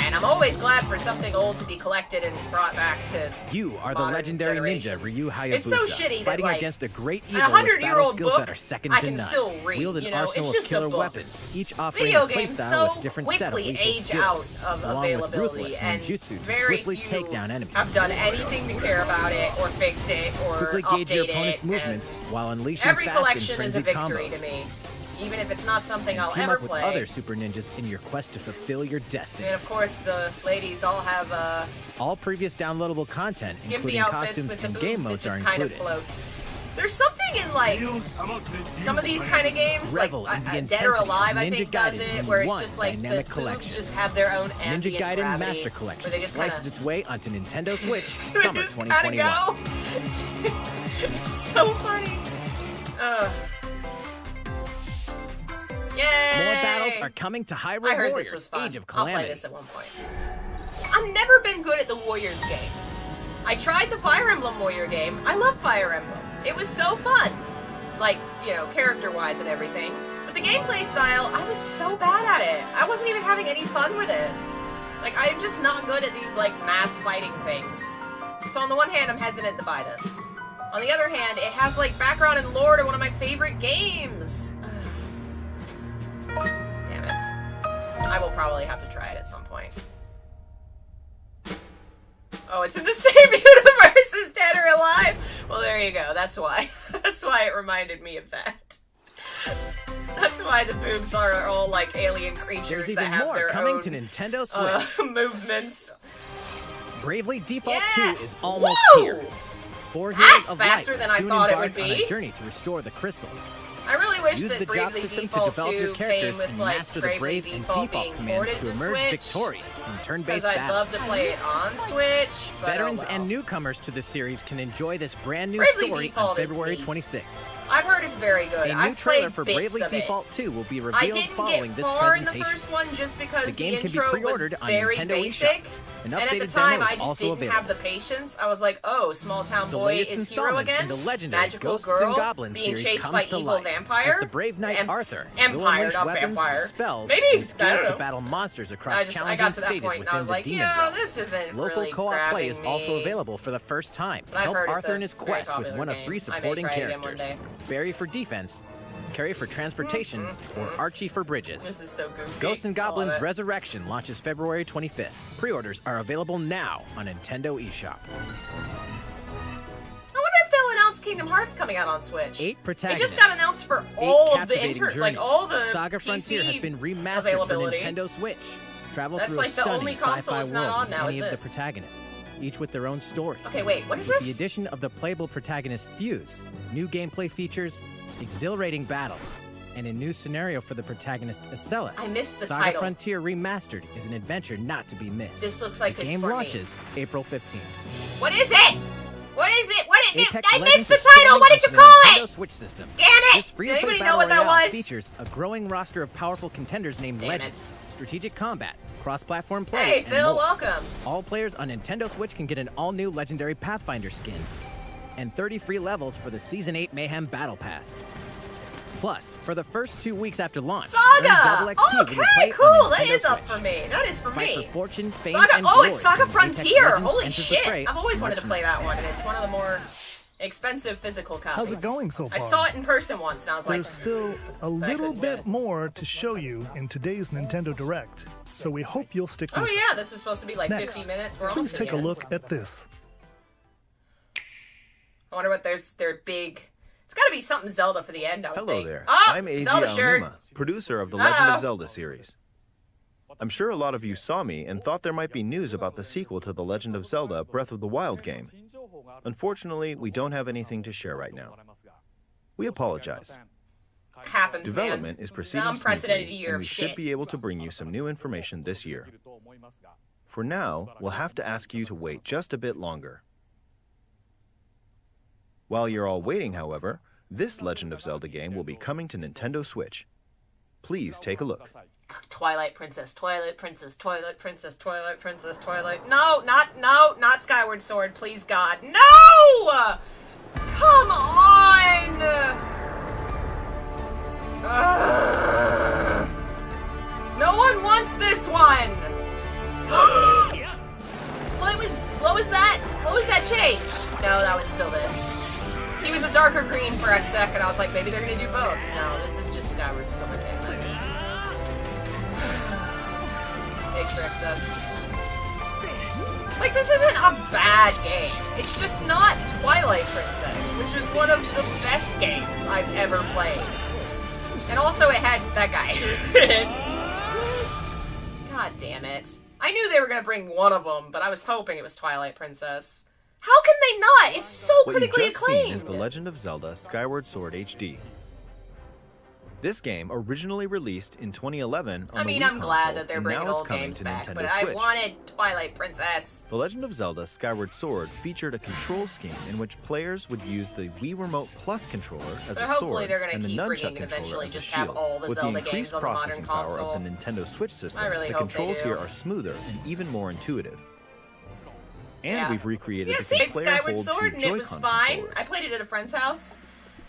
And I'm always glad for something old to be collected and brought back to You are the modern legendary generations. ninja Ryu Hayabusa, It's so shitty that, fighting like, against a great an evil with battle 100-year-old skills book, that are second I to can none. still read, Wield an you know, arsenal it's of just a killer book. weapons, each offering Video a games playstyle so with different set of quickly lethal age skills, out of along with availability, ruthless and ninjutsu to very swiftly few take down enemies. have done anything to care about it or fix it or Quickly update gauge your opponent's it, movements and while unleashing every fast and collection is a frenzied victory combos. to me, even if it's not something And I'll team ever up with play. other super ninjas in your quest to fulfill your I destiny. mean, of course, the ladies all have All previous downloadable content, skimpy including outfits costumes with the and boobs game that modes, are just kind of included. float. There's something in like some of these kind of games, Revel like in the Dead or intensity of Alive, I Ninja think does Gaiden it, in where it's one just like the dynamic boobs collection. just have their own Ninja ambient Gaiden gravity, Master where Collection they just slices kinda, its way onto Nintendo Switch they summer just 2021. Kinda go. So funny. Yay! More battles are coming to I Hyrule heard Warriors, this was fun. Age of I'll play Calamity. this at one point. I've never been good at the Warriors games. I tried the Fire Emblem Warrior game. I love Fire Emblem. It was so fun. Like, you know, character-wise and everything. But the gameplay style, I was so bad at it. I wasn't even having any fun with it. Like, I'm just not good at these, like, mass fighting things. So on the one hand, I'm hesitant to buy this. On the other hand, it has, like, background and lore to one of my favorite games. Damn it. I will probably have to try it at some point. Oh, it's in the same universe as Dead or Alive? Well, there you go. That's why. That's why it reminded me of that. That's why the boobs are all like alien creatures There's that even have more their coming own to Nintendo Switch. movements. Bravely Default Yeah. 2 is almost Whoa! here. 4 That's Heroes of faster Light than I soon thought it embark would on be. a journey to restore the crystals. I really wish Use that the job Bravely system to Default develop 2 your characters came with, and like, master the Bravely brave and Default default being commands ported to to emerge Switch. victorious in turn-based Because I'd battles. love to play it on Switch, but Veterans oh well. and newcomers to the series can enjoy this brand new Bravely story Default on is February neat. 26th. I've heard it's very good. A new I've trailer played for bits Bravely of it. Default 2 will be I revealed didn't following get this far in the presentation. first one just because The game can be intro pre-ordered was on very Nintendo basic. eShop. An And at the updated time, demo I is just also didn't available. have the patience. I was like, oh, small town The boy latest is hero installment again. in the legendary Magical Ghosts girl and Goblins being series chased comes by to evil life vampire. as the brave knight Arthur will Empire, unleash not weapons, vampire. spells, Maybe, and I skills don't to know. battle monsters across I challenging got to that stages point and I within was the like, demon yeah, realm. this isn't Local really co-op play is grabbing also me. available for the first time. But I've Help heard it's Arthur a in his very quest with popular one of game. 3 I may supporting try it again one characters. day. Barry for defense, Carrie for transportation, or Archie for bridges. This is so goofy. Ghosts and I love Goblins it. Resurrection launches February 25th. Pre-orders are available now on Nintendo eShop. I wonder if they'll announce Kingdom Hearts coming out on Switch. 8 It protagonists. just got announced for 8 all of the captivating like journeys. all the Saga PC Frontier has been remastered for availability. Nintendo Switch. Travel That's through like a the stunning only console sci-fi it's not world on with now, any is of this? the protagonists, each with their own story. Okay, wait, what is With this? the addition of the playable protagonist Fuse, new gameplay features, exhilarating battles, and a new scenario for the protagonist Acellus. I missed the Saga title. Frontier Remastered is an adventure not to be missed. This looks like the it's game for me. launches April 15th. What is it? What is it? What is it? Apex I Legends missed the is storming title. What did you onto the call Nintendo it? Switch system. Damn it! This Did free-to-play anybody know battle what that royale was? features a growing roster of powerful contenders named Damn Legends, strategic combat, cross-platform play, Hey, and Phil, more. welcome. All players on Nintendo Switch can get an all-new legendary Pathfinder skin and 30 free levels for the Season 8 Mayhem Battle Pass. Plus, for the first 2 weeks after launch, earn double Saga! XP when you play Okay, on cool. That Nintendo is up Switch. for me. That is for Fight me. for fortune, fame, Saga. and Oh, glory it's Saga when Apex Frontier. Legends Holy enters the shit! fray I've always on wanted to March play 9th. that one, and it's one of the more expensive physical copies. How's it going so I far? saw it in person once, and I was like, There's still a little bit more to show you in today's Nintendo Direct, so we hope you'll stick oh with yeah, us. this was supposed to be like Next, 50 minutes. We're please almost to take the a end. look at this. I wonder what their big It's got to be something Zelda for the end, I would Hello think. there. Oh, I'm Eiji Zelda shirt. Aonuma, producer of the Legend Uh-oh. of Zelda series. I'm sure a lot of you saw me and thought there might be news about the sequel to the Legend of Zelda Breath of the Wild game. Unfortunately, we don't have anything to share right now. We apologize. Happens, Development man. is proceeding Unprecedented smoothly, year and of we shit. should be able to bring you some new information this year. For now, we'll have to ask you to wait just a bit longer. While you're all waiting, however, this Legend of Zelda game will be coming to Nintendo Switch. Please take a look. Twilight Princess, Twilight Princess, Twilight Princess, Twilight Princess, Twilight. No, not Skyward Sword, please God. No! Come on! No one wants this one! What was that? What was that change? No, that was still this. He was a darker green for a second. I was like, maybe they're gonna do both. No, this is just Skyward Sword, damn it. They tricked us. Like, this isn't a bad game. It's just not Twilight Princess, which is one of the best games I've ever played. And also it had that guy. God damn it. I knew they were gonna bring one of them, but I was hoping it was Twilight Princess. How can they not? It's so What you've critically just seen acclaimed. is The Legend of Zelda Skyward Sword HD. This game originally released in 2011 on I mean, the Wii I'm glad console, that they're and bringing now it's old coming games to back, Nintendo but Switch. I wanted Twilight Princess. The Legend of Zelda Skyward Sword featured a control scheme in which players would use the Wii Remote Plus controller as So a hopefully sword they're gonna and the keep nunchuck bringing and controller eventually as a just have shield. all the With the Zelda increased games on the modern processing power console. of the Nintendo Switch system, I really the hope they controls do. here are smoother and even more intuitive. And Yeah. we've recreated Yeah, the see, it's player Skyward hold Sword, two and it was Joy-Con fine. controllers. I played it at a friend's house.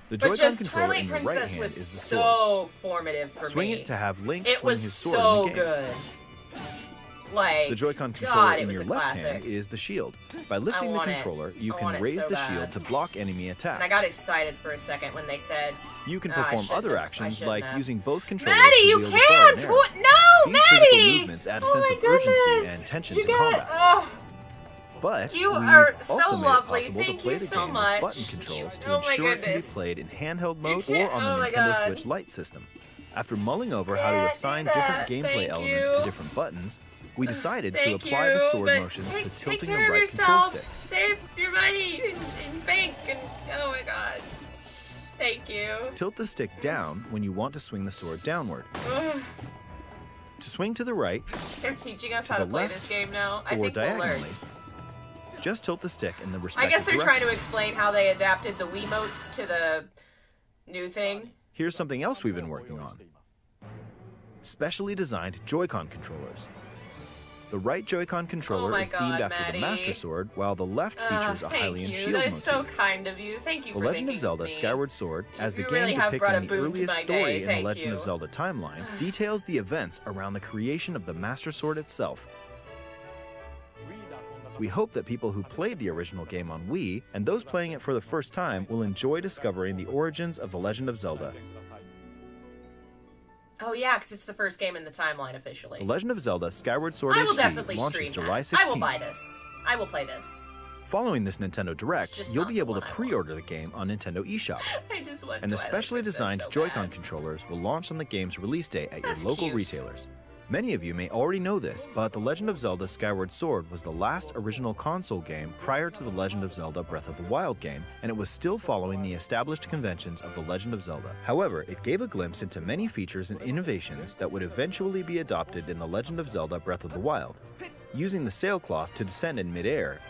The But Joy-Con just controller Twilight in your right Princess hand was is the sword. so formative for Swing me. it to have Link It swing was his sword so in the game. good. Like, The Joy-Con controller God, it in was your a left classic. hand is the shield. By lifting the want it. controller, you I can want it raise so the bad. shield to block enemy attacks. And I got excited for a second when they said, You can "Oh, I perform shouldn't other have. I actions shouldn't like have." using both controllers Maddie, to you wield a bow and can't! arrow. What? No, These Maddie! physical movements add a sense my of urgency goodness. and tension You to got combat. Oh, But you we've are so also made lovely. it possible Thank to play you the so game much. with button controls to Oh my ensure it can be goodness. played in handheld mode or can't- on the oh my Nintendo God. Switch Lite system. After mulling over how to Can't assign do different that. gameplay Thank elements you. to different buttons, we decided to Thank apply the you, sword but motions to take tilting the care of right control yourself. stick. Save your money and bank and oh my god. Thank you. Tilt the stick down when you want to swing the sword downward. Ugh. To swing to the right They're teaching us To how to the play left this game now. I or think we'll learn. diagonally, just tilt the stick in the I respective guess they're trying direction. to explain how they adapted the Wiimotes to the new thing. Here's something else we've been working on. Specially designed Joy-Con controllers. The right Joy-Con controller Oh my is themed God, after Maddie. the Master Sword, while the left features a Thank Hylian you. shield That is so motif. kind of you. Thank you The for Legend of thinking Zelda me. Skyward Sword, as the You game really have brought a depicting the boon to earliest my story day. in the Thank Legend you. of Zelda timeline, details the events around the creation of the Master Sword itself. We hope that people who played the original game on Wii, and those playing it for the first time, will enjoy discovering the origins of The Legend of Zelda. Oh yeah, because it's the first game in the timeline officially. The Legend of Zelda Skyward Sword I will HD definitely launches stream July that. 16th. I will buy this. I will play this. Following this Nintendo Direct, just you'll not be the able to one I want. pre-order the game on Nintendo eShop. I just want And the Twilight specially Princess designed so Joy-Con bad. controllers will launch on the game's release day at That's your local cute. retailers. Many of you may already know this, but The Legend of Zelda Skyward Sword was the last original console game prior to The Legend of Zelda Breath of the Wild game, and it was still following the established conventions of The Legend of Zelda. However, it gave a glimpse into many features and innovations that would eventually be adopted in The Legend of Zelda Breath of the Wild. Using the sailcloth to descend in midair,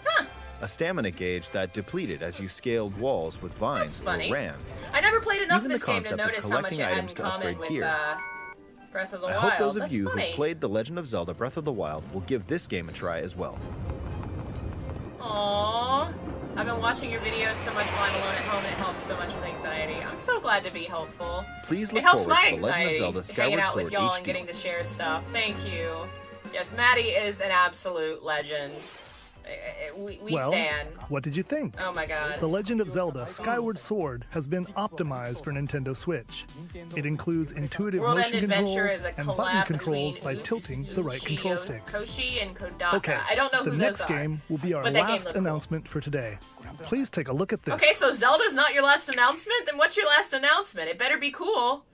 a stamina gauge that depleted as you scaled walls with vines That's funny. or ran. I never played enough Even of the this game to concept of notice how much collecting it had in items to common upgrade with gear. Breath of the I Wild. hope those of That's you funny. who've played The Legend of Zelda Breath of the Wild will give this game a try as well. Aww. I've been watching your videos so much while I'm alone at home and it helps so much with anxiety. I'm so glad to be helpful. Please It look helps forward my to The Legend of anxiety Zelda hanging Skyward out Sword with y'all HD. and getting to share stuff. Thank you. Yes, Maddie is an absolute legend. We Well, stand. what did you think? Oh my god. The Legend of Zelda Skyward Sword has been optimized for Nintendo Switch. It includes intuitive World motion End Adventure controls is a and collab button controls between by tilting the right control stick. Koshi and Kodaka. Okay, I don't know the who next those are. game will be our but that game last looked cool. announcement for today. Please take a look at this. Okay, so Zelda's not your last announcement? Then what's your last announcement? It better be cool.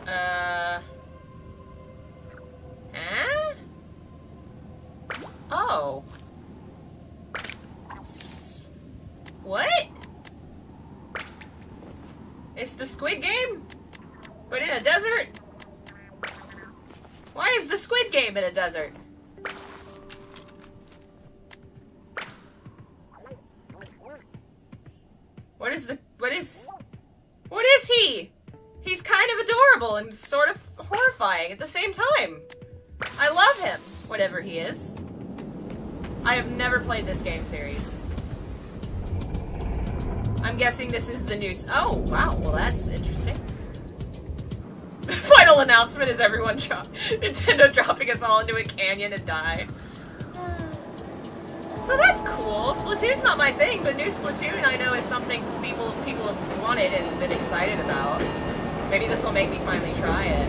Huh? Oh. What? It's the Squid Game? But in a desert? Why is the Squid Game in a desert? What is he? He's kind of adorable and sort of horrifying at the same time. I love him, whatever he is. I have never played this game series. I'm guessing this is the new... Oh, wow. Well, that's interesting. Final announcement is everyone Nintendo dropping us all into a canyon and die. So that's cool. Splatoon's not my thing, but new Splatoon I know is something people have wanted and been excited about. Maybe this will make me finally try it.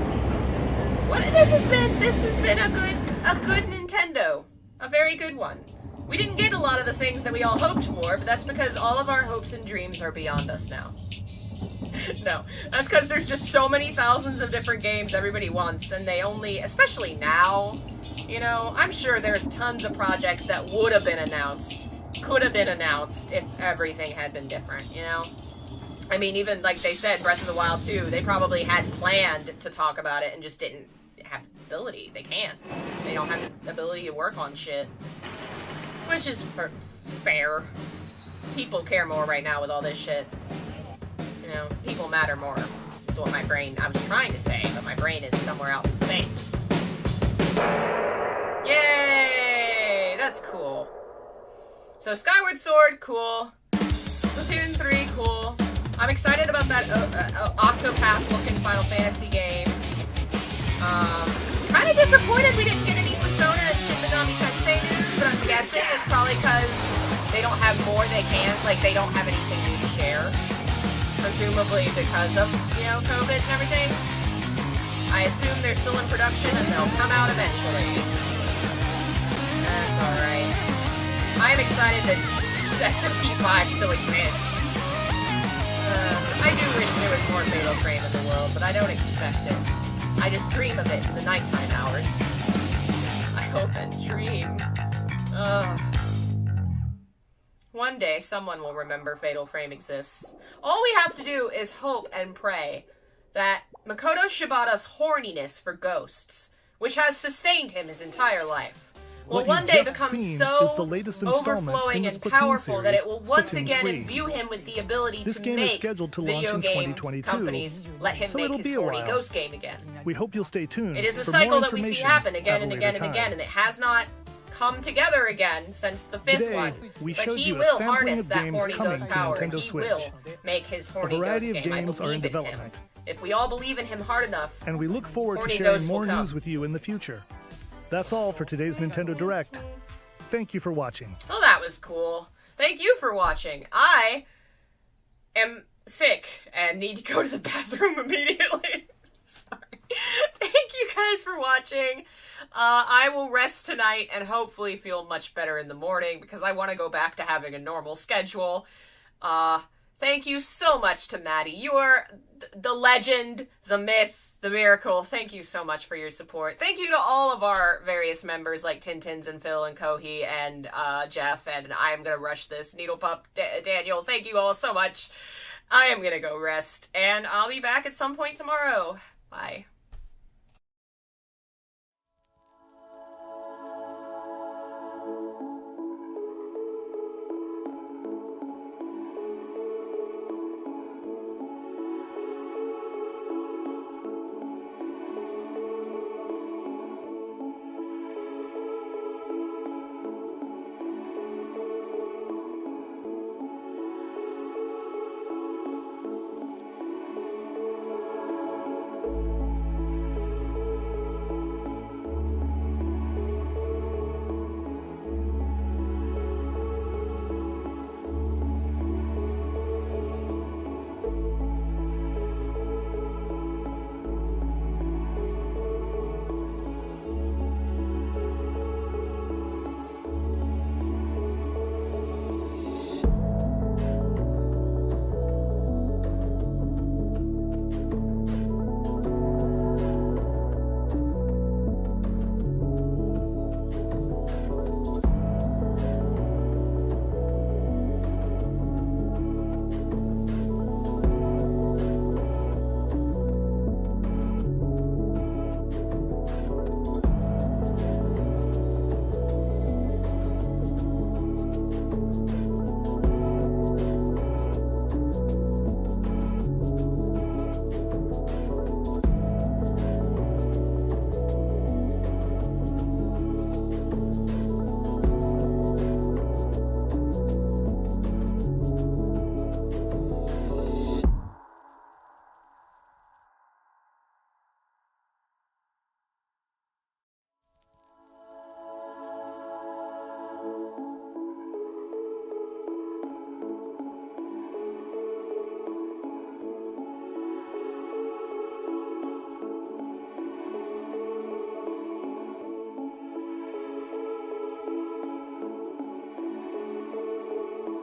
This has been a good Nintendo. A very good one. We didn't get a lot of the things that we all hoped for, but that's because all of our hopes and dreams are beyond us now. No, that's because there's just so many thousands of different games everybody wants, and they only, especially now, you know, I'm sure there's tons of projects that would have been announced, could have been announced if everything had been different, you know? I mean, even like they said, Breath of the Wild 2, they probably had planned to talk about it and just didn't have the ability. They can't. They don't have the ability to work on shit. Which is fair. People care more right now with all this shit. You know, people matter more. Is what I was trying to say, but my brain is somewhere out in space. Yay! That's cool. So Skyward Sword, cool. Splatoon 3, cool. I'm excited about that Octopath-looking Final Fantasy game. Kind of disappointed we didn't get any Persona and Shin Megami Tensei news, but I'm guessing it's probably because they don't have more they can, like they don't have anything new to share. Presumably because of, you know, COVID and everything. I assume they're still in production and they'll come out eventually. That's alright. I am excited that SMT5 still exists. I do wish there was more Fatal Frame in the world, but I don't expect it. I just dream of it in the nighttime hours. I hope and dream. One day, someone will remember Fatal Frame exists. All we have to do is hope and pray that Makoto Shibata's horniness for ghosts, which has sustained him his entire life, will one day become so overflowing and powerful that it will once again imbue him with the ability to make video game companies let him make his horny ghost game again. We hope you'll stay tuned. It is a cycle that we see happen again and again and again, and it has not come together again since the fifth one. But he will harness that horny ghost power. He will make his horny ghost game. I believe in him. If we all believe in him hard enough, and we look forward to sharing more news with you in the future. That's all for today's Nintendo Direct. Thank you for watching. Oh, that was cool. Thank you for watching. I am sick and need to go to the bathroom immediately. Sorry. Thank you guys for watching. I will rest tonight and hopefully feel much better in the morning because I want to go back to having a normal schedule. Thank you so much to Maddie. You are the legend, the myth, the miracle. Thank you so much for your support. Thank you to all of our various members like Tintins and Phil and Kohi and Jeff, and I'm gonna rush this. Needlepup, Daniel, thank you all so much. I am gonna go rest, and I'll be back at some point tomorrow. Bye.